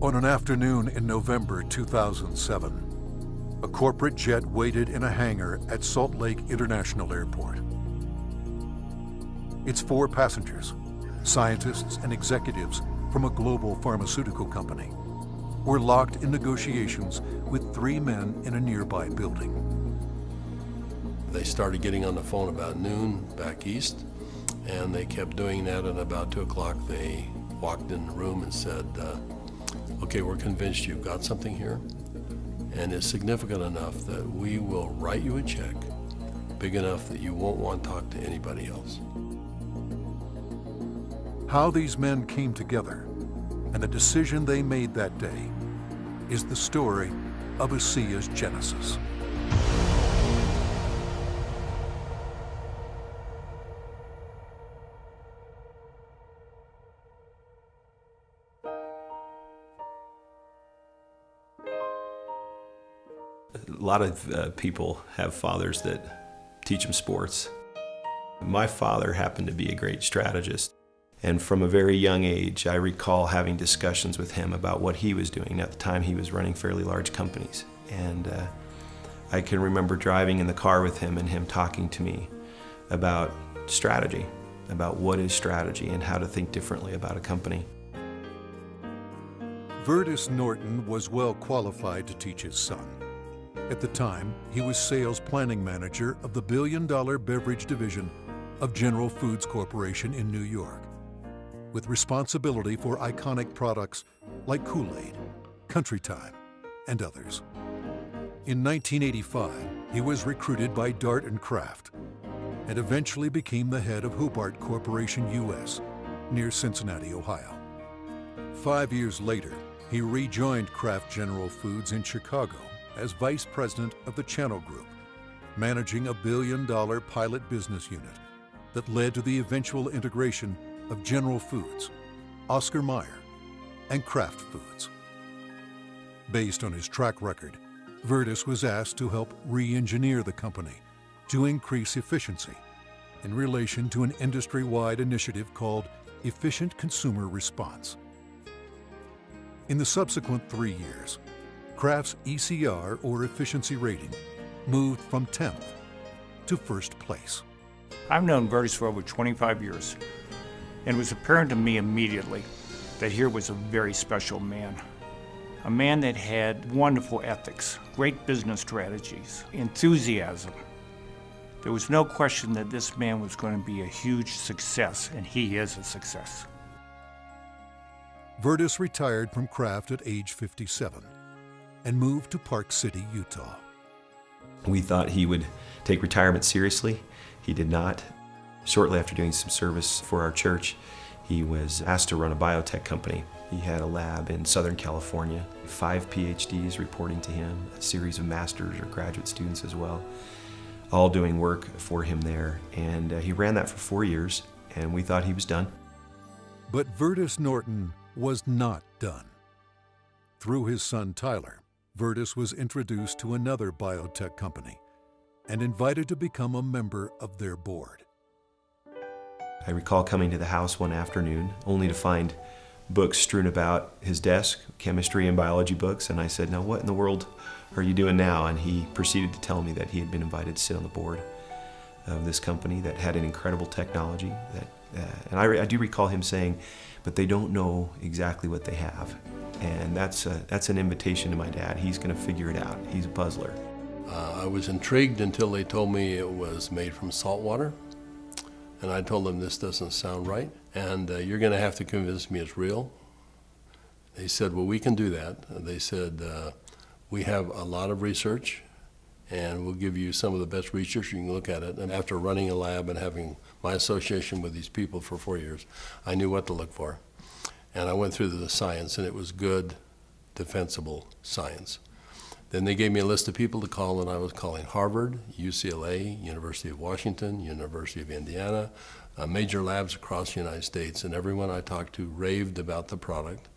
On an afternoon in November 2007, a corporate jet waited in a hangar at Salt Lake International Airport. Its 4 passengers, scientists and executives from a global pharmaceutical company, were locked in negotiations with 3 men in a nearby building. They started getting on the phone about noon back east, and they kept doing that, and about 2 o'clock they walked in the room and said, okay, we're convinced you've got something here, and it's significant enough that we will write you a check big enough that you won't want to talk to anybody else. How these men came together and the decision they made that day is the story of ASEA's genesis. A lot of people have fathers that teach them sports. My father happened to be a great strategist, and from a very young age I recall having discussions with him about what he was doing. At the time he was running fairly large companies, and I can remember driving in the car with him and him talking to me about strategy, about what is strategy and how to think differently about a company. Vertus Norton was well qualified to teach his son. At the time, he was sales planning manager of the billion-dollar beverage division of General Foods Corporation in New York, with responsibility for iconic products like Kool-Aid, Country Time, and others. In 1985, he was recruited by Dart and Kraft and eventually became the head of Hobart Corporation US near Cincinnati, Ohio. 5 years later, he rejoined Kraft General Foods in Chicago as vice president of the Channel Group, managing a billion-dollar pilot business unit that led to the eventual integration of General Foods, Oscar Mayer, and Kraft Foods. Based on his track record, Vertus was asked to help re-engineer the company to increase efficiency in relation to an industry-wide initiative called Efficient Consumer Response. In the subsequent 3 years, Kraft's ECR, or efficiency rating, moved from 10th to first place. I've known Vertus for over 25 years, and it was apparent to me immediately that here was a very special man. A man that had wonderful ethics, great business strategies, enthusiasm. There was no question that this man was going to be a huge success, and he is a success. Vertus retired from Kraft at age 57 and moved to Park City, Utah. We thought he would take retirement seriously. He did not. Shortly after doing some service for our church, he was asked to run a biotech company. He had a lab in Southern California, 5 PhDs reporting to him, a series of master's or graduate students as well, all doing work for him there. And he ran that for 4 years, and we thought he was done. But Vertus Norton was not done. Through his son Tyler, Vertus was introduced to another biotech company and invited to become a member of their board. I recall coming to the house one afternoon only to find books strewn about his desk, chemistry and biology books, and I said, "Now what in the world are you doing now?" And he proceeded to tell me that he had been invited to sit on the board of this company that had an incredible technology. And I do recall him saying, "But they don't know exactly what they have." And that's an invitation to my dad. He's going to figure it out. He's a puzzler. I was intrigued until they told me it was made from salt water. And I told them, this doesn't sound right, and you're going to have to convince me it's real. They said, well, we can do that. They said, we have a lot of research, and we'll give you some of the best research. You can look at it. And after running a lab and having my association with these people for 4 years, I knew what to look for. And I went through the science, and it was good, defensible science. Then they gave me a list of people to call, and I was calling Harvard, UCLA, University of Washington, University of Indiana, major labs across the United States, and everyone I talked to raved about the product,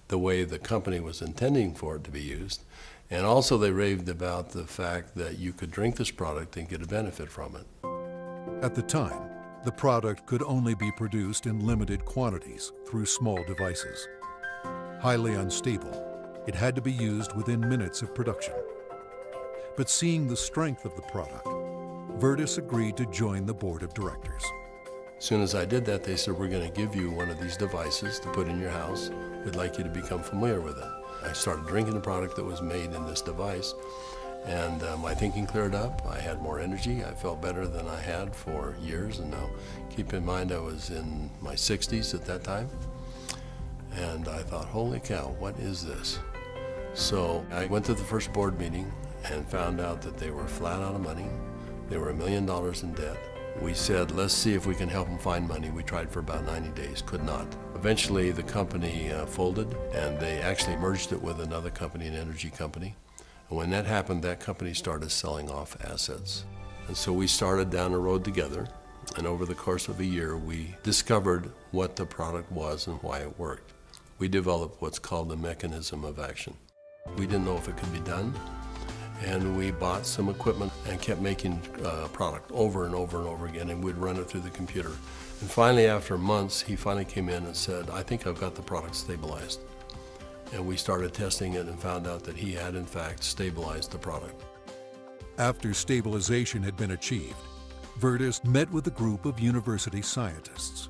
the way the company was intending for it to be used, and also they raved about the fact that you could drink this product and get a benefit from it. At the time, the product could only be produced in limited quantities through small devices. Highly unstable, it had to be used within minutes of production. But seeing the strength of the product, Virtus agreed to join the board of directors. As soon as I did that, they said, we're going to give you one of these devices to put in your house. We'd like you to become familiar with it. I started drinking the product that was made in this device, and my thinking cleared up. I had more energy. I felt better than I had for years. And now, keep in mind, I was in my 60s at that time. And I thought, holy cow, what is this? So I went to the first board meeting and found out that they were flat out of money. They were $1 million in debt. We said, let's see if we can help them find money. We tried for about 90 days, could not. Eventually, the company folded, and they actually merged it with another company, an energy company. And when that happened, that company started selling off assets. And so we started down the road together, and over the course of a year, we discovered what the product was and why it worked. We developed what's called the mechanism of action. We didn't know if it could be done, and we bought some equipment and kept making product over and over and over again, and we'd run it through the computer. And finally, after months, he finally came in and said, I think I've got the product stabilized. And we started testing it and found out that he had, in fact, stabilized the product. After stabilization had been achieved, Virtus met with a group of university scientists.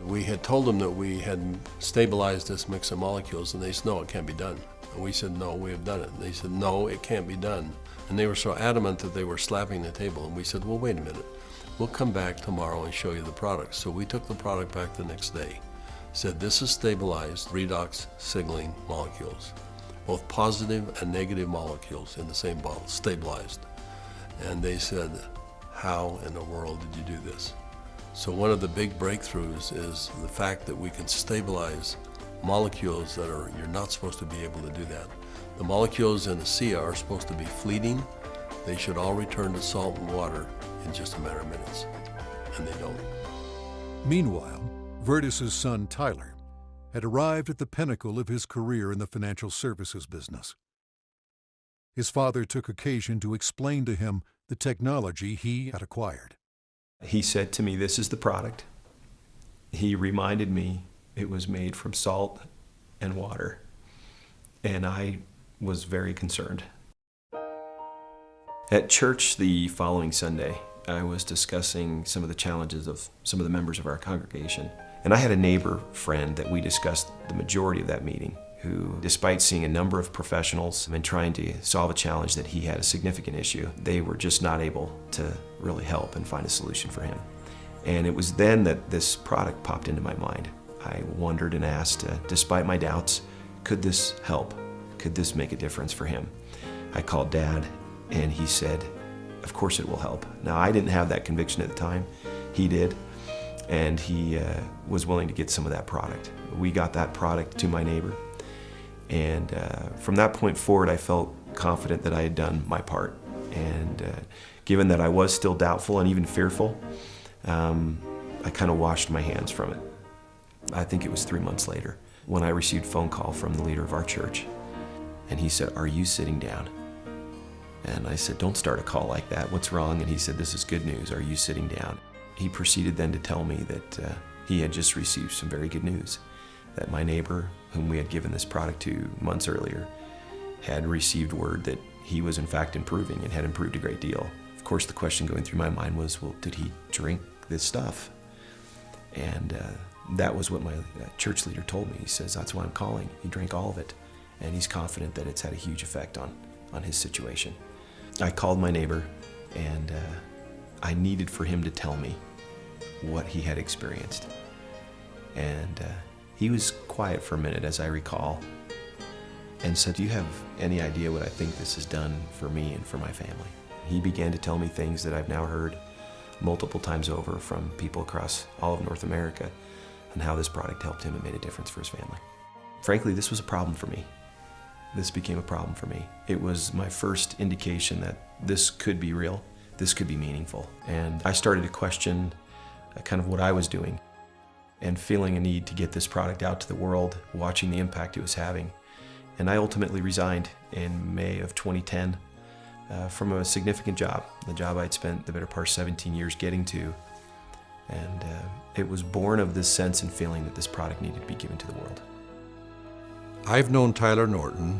We had told them that we had stabilized this mix of molecules, and they said, no, it can't be done. And we said, no, we have done it. And they said, no, it can't be done. And they were so adamant that they were slapping the table. And we said, well, wait a minute. We'll come back tomorrow and show you the product. So we took the product back the next day. Said, this is stabilized redox signaling molecules, both positive and negative molecules in the same bottle, stabilized. And they said, how in the world did you do this? So one of the big breakthroughs is the fact that we can stabilize molecules that you're not supposed to be able to do that. The molecules in ASEA are supposed to be fleeting. They should all return to salt and water in just a matter of minutes, and they don't. Meanwhile, Virtus's son Tyler had arrived at the pinnacle of his career in the financial services business. His father took occasion to explain to him the technology he had acquired. He said to me, this is the product. He reminded me it was made from salt and water, and I was very concerned. At church the following Sunday, I was discussing some of the challenges of some of the members of our congregation, and I had a neighbor friend that we discussed the majority of that meeting, who, despite seeing a number of professionals and trying to solve a challenge that he had a significant issue, they were just not able to really help and find a solution for him. And it was then that this product popped into my mind. I wondered and asked, despite my doubts, could this help? Could this make a difference for him? I called Dad, and he said, of course it will help. Now, I didn't have that conviction at the time. He did, and he was willing to get some of that product. We got that product to my neighbor, and from that point forward, I felt confident that I had done my part. And given that I was still doubtful and even fearful, I kind of washed my hands from it. I think it was 3 months later when I received a phone call from the leader of our church, and he said, are you sitting down? And I said, don't start a call like that. What's wrong? And he said, this is good news. Are you sitting down? He proceeded then to tell me that he had just received some very good news, that my neighbor, whom we had given this product to months earlier, had received word that he was in fact improving and had improved a great deal. Of course, the question going through my mind was, well, did he drink this stuff? And that was what my church leader told me. He says, that's why I'm calling. He drank all of it, and he's confident that it's had a huge effect on his situation. I called my neighbor, and I needed for him to tell me what he had experienced. And he was quiet for a minute, as I recall, and said, do you have any idea what I think this has done for me and for my family? He began to tell me things that I've now heard multiple times over from people across all of North America, and how this product helped him and made a difference for his family. Frankly, this was a problem for me. This became a problem for me. It was my first indication that this could be real, this could be meaningful. And I started to question kind of what I was doing, and feeling a need to get this product out to the world, watching the impact it was having. And I ultimately resigned in May of 2010 from a significant job, the job I'd spent the better part of 17 years getting to. And it was born of this sense and feeling that this product needed to be given to the world. I've known Tyler Norton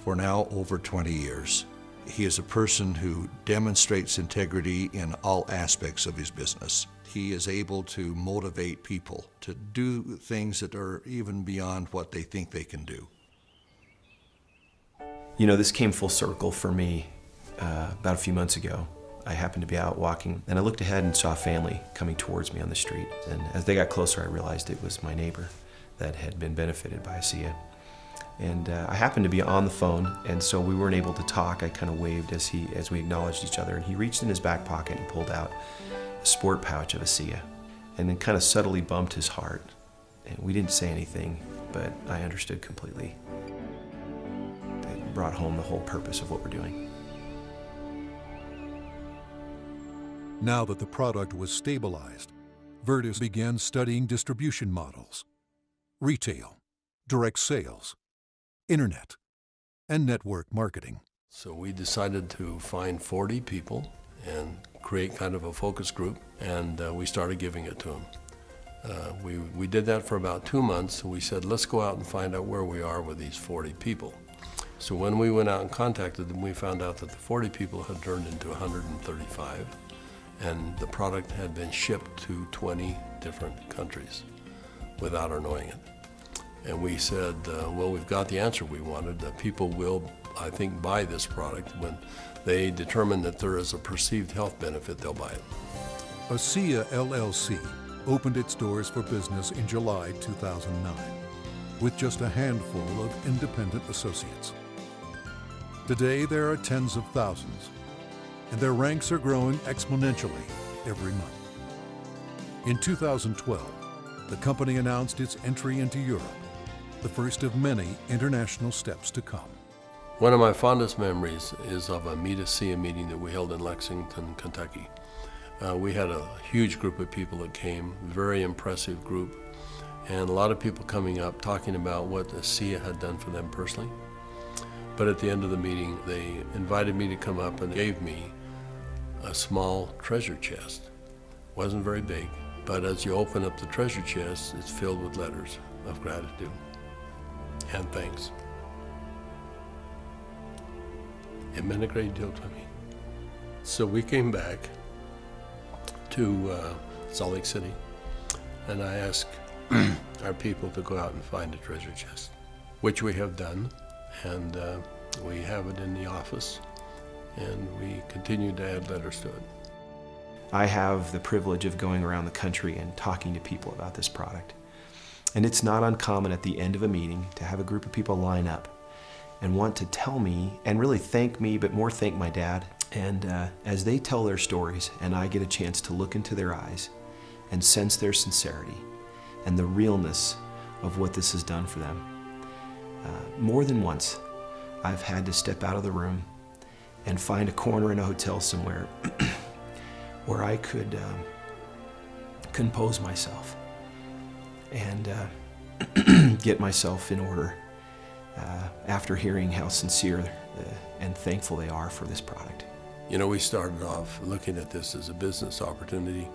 for now over 20 years. He is a person who demonstrates integrity in all aspects of his business. He is able to motivate people to do things that are even beyond what they think they can do. You know, this came full circle for me about a few months ago. I happened to be out walking, and I looked ahead and saw a family coming towards me on the street. And as they got closer, I realized it was my neighbor that had been benefited by ASEA. And I happened to be on the phone, and so we weren't able to talk. I kind of waved as we acknowledged each other, and he reached in his back pocket and pulled out a sport pouch of ASEA, and then kind of subtly bumped his heart. And we didn't say anything, but I understood completely. It brought home the whole purpose of what we're doing. Now that the product was stabilized, Virtus began studying distribution models, retail, direct sales, internet, and network marketing. So we decided to find 40 people and create kind of a focus group, and we started giving it to them. We did that for about 2 months, and we said, let's go out and find out where we are with these 40 people. So when we went out and contacted them, we found out that the 40 people had turned into 135, and the product had been shipped to 20 different countries without our knowing it. And we said, well, we've got the answer we wanted. People will, I think, buy this product. When they determine that there is a perceived health benefit, they'll buy it. ASEA LLC opened its doors for business in July 2009, with just a handful of independent associates. Today, there are tens of thousands, and their ranks are growing exponentially every month. In 2012, the company announced its entry into Europe, the first of many international steps to come. One of my fondest memories is of a Meet ASEA meeting that we held in Lexington, Kentucky. We had a huge group of people that came, very impressive group, and a lot of people coming up talking about what ASEA had done for them personally. But at the end of the meeting, they invited me to come up and gave me a small treasure chest. Wasn't very big, but as you open up the treasure chest, it's filled with letters of gratitude and thanks. It meant a great deal to me. So we came back to Salt Lake City, and I asked our people to go out and find a treasure chest, which we have done, and we have it in the office, and we continue to add letters to it. I have the privilege of going around the country and talking to people about this product. And it's not uncommon at the end of a meeting to have a group of people line up and want to tell me and really thank me, but more thank my dad. And as they tell their stories and I get a chance to look into their eyes and sense their sincerity and the realness of what this has done for them, more than once I've had to step out of the room and find a corner in a hotel somewhere where I could compose myself and get myself in order after hearing how sincere and thankful they are for this product. You know, we started off looking at this as a business opportunity,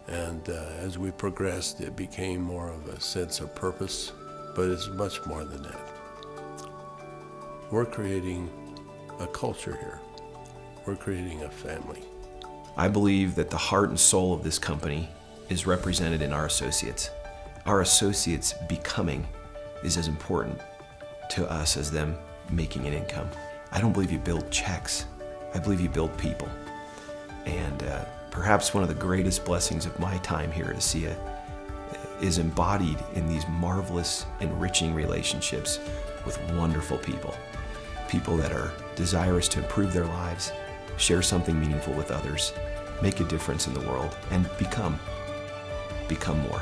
and as we progressed, it became more of a sense of purpose, but it's much more than that. We're creating a culture here. We're creating a family. I believe that the heart and soul of this company is represented in our associates. Our associates becoming is as important to us as them making an income. I don't believe you build checks. I believe you build people. And perhaps one of the greatest blessings of my time here at ASEA is embodied in these marvelous, enriching relationships with wonderful people. People that are desirous to improve their lives, share something meaningful with others, make a difference in the world, and become more.